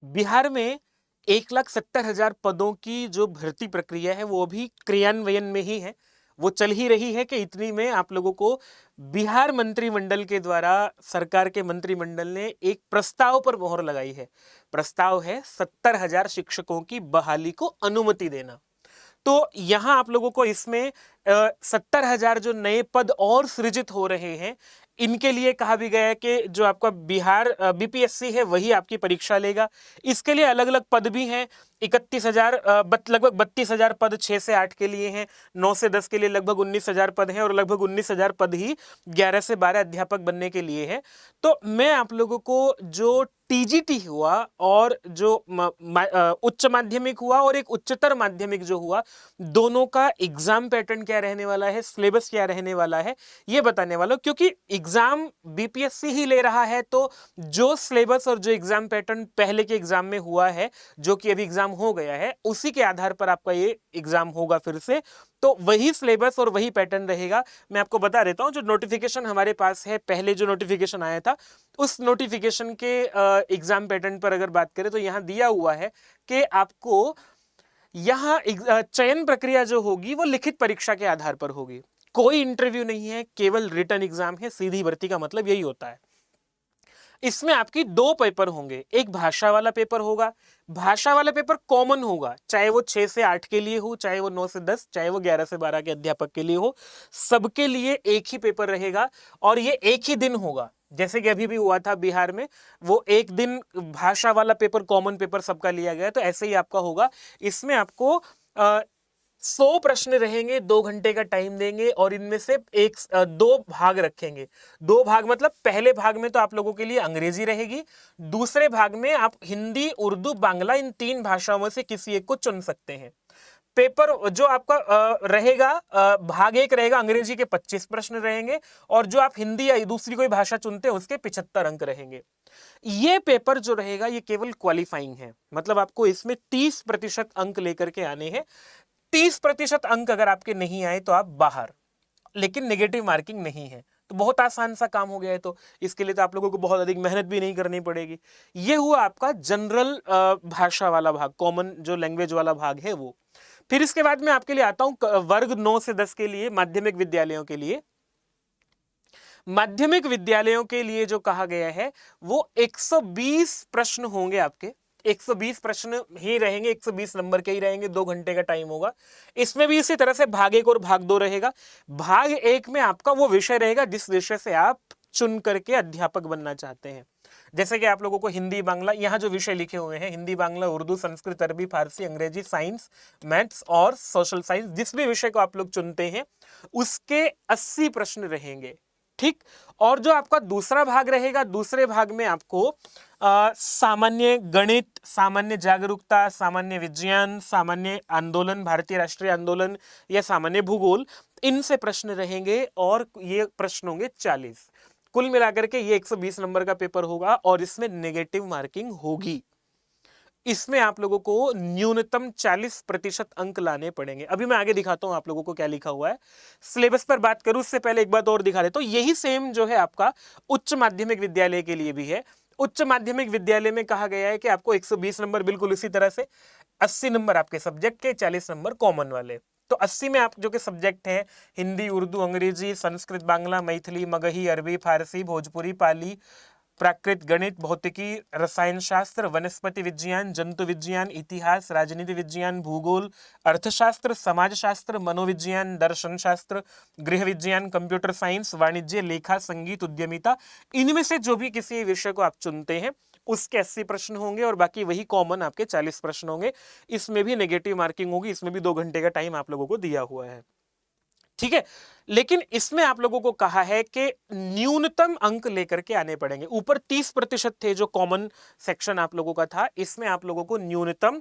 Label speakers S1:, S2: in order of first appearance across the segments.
S1: बिहार में 1,70,000 पदों की जो भर्ती प्रक्रिया है वो अभी क्रियान्वयन में ही है, वो चल ही रही है कि इतनी में आप लोगों को बिहार मंत्रिमंडल के द्वारा सरकार के मंत्रिमंडल ने एक प्रस्ताव पर मोहर लगाई है। प्रस्ताव है 70,000 शिक्षकों की बहाली को अनुमति देना। तो यहां आप लोगों को इसमें 70,000 जो नए पद और सृजित हो रहे हैं, इनके लिए कहा भी गया है कि जो आपका बिहार बीपीएससी है वही आपकी परीक्षा लेगा। इसके लिए अलग अलग पद भी हैं। 31,000 लगभग 32,000 पद 6 से 8 के लिए हैं, 9 से 10 के लिए लगभग 19,000 पद हैं और लगभग 19,000 पद ही 11 से 12 अध्यापक बनने के लिए है। तो मैं आप लोगों को जो टीजीटी हुआ और जो उच्च माध्यमिक हुआ और एक उच्चतर माध्यमिक जो हुआ, दोनों का एग्जाम पैटर्न क्या रहने वाला है, सिलेबस क्या रहने वाला है, ये बताने वाला हूं। क्योंकि एग्जाम बीपीएससी ही ले रहा है, तो जो सिलेबस और जो एग्जाम पैटर्न पहले के एग्जाम में हुआ है, जो कि अभी एग्जाम हो गया है, उसी के आधार पर आपका ये एग्जाम होगा फिर से। तो वही सिलेबस और वही पैटर्न रहेगा। मैं आपको बता देता हूं, जो नोटिफिकेशन हमारे पास है, पहले जो नोटिफिकेशन आया था, उस नोटिफिकेशन के एग्जाम पैटर्न पर अगर बात करें तो यहां दिया हुआ है कि आपको यहां चयन प्रक्रिया जो होगी वो लिखित परीक्षा के आधार पर होगी। कोई इंटरव्यू नहीं है, केवल रिटन एग्जाम है। सीधी भर्ती का मतलब यही होता है। इसमें आपकी 2 पेपर होंगे, एक भाषा वाला पेपर होगा। भाषा वाला पेपर कॉमन होगा, चाहे वो 6 से 8 के लिए हो, चाहे वो 9 से 10, चाहे वो 11 से 12 के अध्यापक के लिए हो, सबके लिए एक ही पेपर रहेगा और ये एक ही दिन होगा। जैसे कि अभी भी हुआ था बिहार में, वो एक दिन भाषा वाला पेपर, कॉमन पेपर सबका लिया गया, तो ऐसे ही आपका होगा। इसमें आपको 100 प्रश्न रहेंगे, 2 घंटे का टाइम देंगे और इनमें से 2 भाग रखेंगे। 2 भाग मतलब पहले भाग में तो आप लोगों के लिए अंग्रेजी रहेगी, दूसरे भाग में आप हिंदी, उर्दू, बांग्ला इन 3 भाषाओं में से किसी एक को चुन सकते हैं। पेपर जो आपका रहेगा, भाग 1 रहेगा, अंग्रेजी के 25 प्रश्न रहेंगे और जो आप हिंदी या दूसरी कोई भाषा चुनते हैं उसके 75 अंक रहेंगे। ये पेपर जो रहेगा ये केवल क्वालिफाइंग है, मतलब आपको इसमें 30% अंक लेकर के आने हैं। 30% अंक अगर आपके नहीं आए तो आप बाहर, लेकिन नेगेटिव मार्किंग नहीं है। तो बहुत आसान सा काम हो गया है। तो इसके लिए तो आप लोगों को बहुत अधिक मेहनत भी नहीं करनी पड़ेगी। ये हुआ आपका जनरल भाषा वाला भाग, कॉमन जो लैंग्वेज वाला भाग है वो। फिर इसके बाद में आपके लिए आता हूं वर्ग 9 से 10 के लिए, माध्यमिक विद्यालयों के लिए। माध्यमिक विद्यालयों के लिए जो कहा गया है वो 120 प्रश्न होंगे आपके। 120 प्रश्न ही रहेंगे, 120 नंबर के ही रहेंगे, 2 घंटे का टाइम होगा। इसमें भी इसी तरह से भाग 1 और भाग 2 रहेगा। भाग 1 में आपका वो विषय रहेगा जिस विषय से आप चुन करके अध्यापक बनना चाहते हैं। जैसे कि आप लोगों को हिंदी, बांग्ला, यहाँ जो विषय लिखे हुए हैं, हिंदी, बांग्ला, उर्दू, संस्कृत, अरबी, फारसी, अंग्रेजी, साइंस, मैथ्स और सोशल साइंस, जिस भी विषय को आप लोग चुनते हैं उसके 80 प्रश्न रहेंगे। ठीक। और जो आपका दूसरा भाग रहेगा, दूसरे भाग में आपको सामान्य गणित, सामान्य जागरूकता, सामान्य विज्ञान, सामान्य आंदोलन, भारतीय राष्ट्रीय आंदोलन या सामान्य भूगोल, इनसे प्रश्न रहेंगे और ये प्रश्न होंगे 40। कुल मिलाकर के ये 120 नंबर का पेपर होगा और इसमें नेगेटिव मार्किंग होगी। इसमें आप लोगों को न्यूनतम 40% अंक लाने पड़ेंगे। अभी मैं आगे दिखाता हूं आप लोगों को क्या लिखा हुआ है। सिलेबस पर बात करूं उससे पहले एक बात और दिखा देता हूं। यही सेम जो है आपका उच्च माध्यमिक विद्यालय के लिए भी है। उच्च माध्यमिक विद्यालय में कहा गया है कि आपको 120 नंबर बिल्कुल इसी तरह से, 80 नंबर आपके सब्जेक्ट के, 40 नंबर कॉमन वाले। तो 80 में आप जो के सब्जेक्ट हैं हिंदी, उर्दू, अंग्रेजी, संस्कृत, बांग्ला, मैथिली, मगही, अरबी, फारसी, भोजपुरी, पाली, प्राकृत, गणित, भौतिकी, रसायन शास्त्र, वनस्पति विज्ञान, जंतु विज्ञान, इतिहास, राजनीति विज्ञान, भूगोल, अर्थशास्त्र, समाजशास्त्र, मनोविज्ञान, दर्शन शास्त्र, गृह विज्ञान, कंप्यूटर साइंस, वाणिज्य, लेखा, संगीत, उद्यमिता, इनमें से जो भी किसी विषय को आप चुनते हैं उसके 80 प्रश्न होंगे और बाकी वही कॉमन आपके 40 प्रश्न होंगे। इसमें भी नेगेटिव मार्किंग होगी, इसमें भी 2 घंटे का टाइम आप लोगों को दिया हुआ है। ठीक है। लेकिन इसमें आप लोगों को कहा है कि न्यूनतम अंक लेकर के आने पड़ेंगे। ऊपर 30% थे जो कॉमन सेक्शन आप लोगों का था, इसमें आप लोगों को न्यूनतम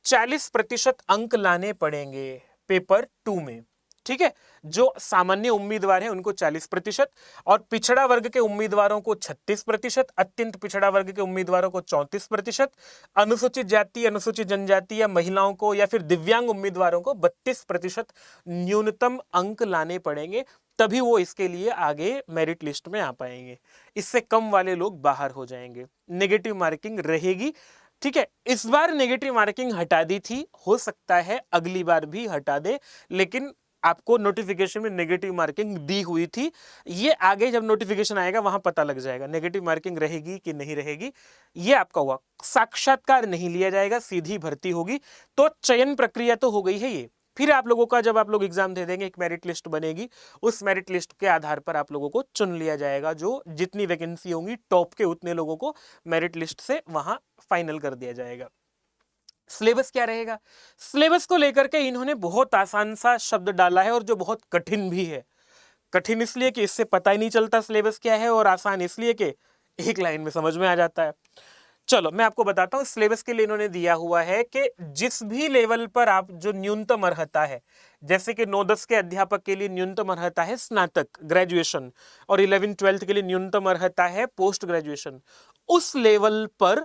S1: 40% अंक लाने पड़ेंगे पेपर 2 में। ठीक है। जो सामान्य उम्मीदवार हैं उनको 40% और पिछड़ा वर्ग के उम्मीदवारों को 36%, अत्यंत पिछड़ा वर्ग के उम्मीदवारों को 34%, अनुसूचित जाति, अनुसूचित जनजाति या महिलाओं को या फिर दिव्यांग उम्मीदवारों को 32% न्यूनतम अंक लाने पड़ेंगे, तभी वो इसके लिए आगे मेरिट लिस्ट में आ पाएंगे। इससे कम वाले लोग बाहर हो जाएंगे, नेगेटिव मार्किंग रहेगी। ठीक है, इस बार नेगेटिव मार्किंग हटा दी थी, हो सकता है अगली बार भी हटा दे, लेकिन आपको नोटिफिकेशन में नेगेटिव मार्किंग दी हुई थी। ये आगे जब नोटिफिकेशन आएगा वहां पता लग जाएगा नेगेटिव मार्किंग रहेगी कि नहीं रहेगी। ये आपका हुआ, साक्षात्कार नहीं लिया जाएगा, सीधी भर्ती होगी। तो चयन प्रक्रिया तो हो गई है ये। फिर आप लोगों का जब आप लोग एग्जाम दे देंगे, एक मेरिट लिस्ट बनेगी, उस मेरिट लिस्ट के आधार पर आप लोगों को चुन लिया जाएगा। जो जितनी वैकेंसी होंगी टॉप के उतने लोगों को मेरिट लिस्ट से वहां फाइनल कर दिया जाएगा। सिलेबस क्या रहेगा? सिलेबस को लेकर के इन्होंने बहुत आसान सा शब्द डाला है और जो बहुत कठिन भी है। कठिन इसलिए कि इससे पता ही नहीं चलता सिलेबस क्या है, और आसान इसलिए कि एक लाइन में समझ में आ जाता है। चलो मैं आपको बताता हूं। सिलेबस के लिए इन्होंने दिया हुआ है कि जिस भी लेवल पर आप जो न्यूनतम अर्हता है, जैसे कि 9-10 के अध्यापक के लिए न्यूनतम अर्हता है स्नातक ग्रेजुएशन, और 11-12 के लिए न्यूनतम अर्हता है पोस्ट ग्रेजुएशन, उस लेवल पर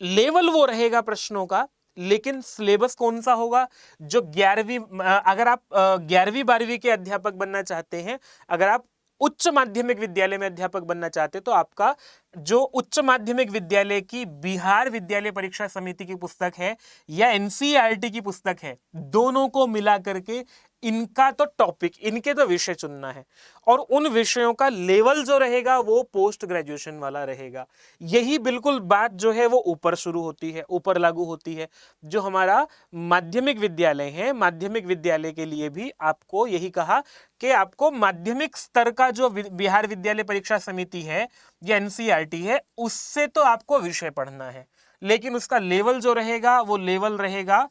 S1: लेवल वो रहेगा प्रश्नों का, लेकिन सिलेबस कौन सा होगा? जो 11वीं, अगर आप 11वीं 12वीं के अध्यापक बनना चाहते हैं, अगर आप उच्च माध्यमिक विद्यालय में अध्यापक बनना चाहते हैं, तो आपका जो उच्च माध्यमिक विद्यालय की बिहार विद्यालय परीक्षा समिति की पुस्तक है या एनसीईआरटी की पुस्तक है, दोनों को मिला करके इनका तो टॉपिक, इनके तो विषय चुनना है, और उन विषयों का लेवल जो रहेगा वो पोस्ट ग्रेजुएशन वाला रहेगा। यही बिल्कुल बात जो है वो ऊपर शुरू होती है, ऊपर लागू होती है। जो हमारा माध्यमिक विद्यालय है, माध्यमिक विद्यालय के लिए भी आपको यही कहा कि आपको माध्यमिक स्तर का जो बिहार विद्यालय परीक्षा समिति है या एनसीईआरटी है, उससे तो आपको विषय पढ़ना है, लेकिन उसका लेवल जो रहेगा वो लेवल रहेगा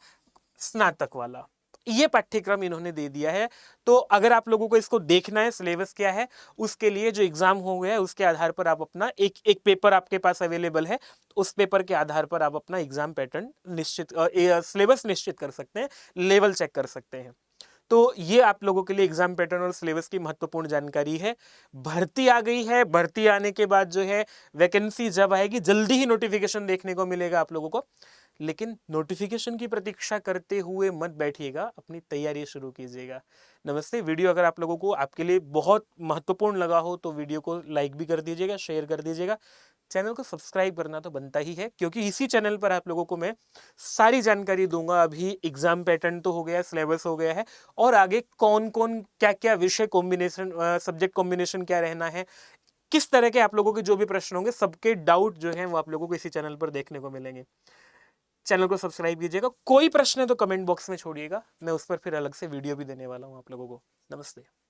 S1: स्नातक वाला। ये पाठ्यक्रम इन्होंने दे दिया है। तो अगर आप लोगों को इसको देखना है सिलेबस क्या है, उसके लिए जो एग्जाम हो गया है उसके आधार पर आप अपना एक पेपर आपके पास अवेलेबल है, उस पेपर के आधार पर आप अपना एग्जाम पैटर्न निश्चित, सिलेबस निश्चित कर सकते हैं, लेवल चेक कर सकते हैं। तो ये आप लोगों के लिए एग्जाम पैटर्न और सिलेबस की महत्वपूर्ण जानकारी है। भर्ती आ गई है, भर्ती आने के बाद जो है वैकेंसी जब आएगी, जल्दी ही नोटिफिकेशन देखने को मिलेगा आप लोगों को। लेकिन नोटिफिकेशन की प्रतीक्षा करते हुए मत बैठिएगा, अपनी तैयारी शुरू कीजिएगा। नमस्ते। वीडियो अगर आप लोगों को आपके लिए बहुत महत्वपूर्ण लगा हो तो वीडियो को लाइक भी कर दीजिएगा, शेयर कर दीजिएगा। चैनल को सब्सक्राइब करना तो बनता ही है, क्योंकि इसी चैनल पर आप लोगों को मैं सारी जानकारी दूंगा। अभी एग्जाम पैटर्न तो हो गया, सिलेबस हो गया है, और आगे कौन कौन क्या क्या विषय कॉम्बिनेशन, सब्जेक्ट कॉम्बिनेशन क्या रहना है, किस तरह के आप लोगों के जो भी प्रश्न होंगे, सबके डाउट जो हैं वो आप लोगों को इसी चैनल पर देखने को मिलेंगे। चैनल को सब्सक्राइब कीजिएगा। कोई प्रश्न है तो कमेंट बॉक्स में छोड़िएगा, मैं उस पर फिर अलग से वीडियो भी देने वाला हूँ आप लोगों को। नमस्ते।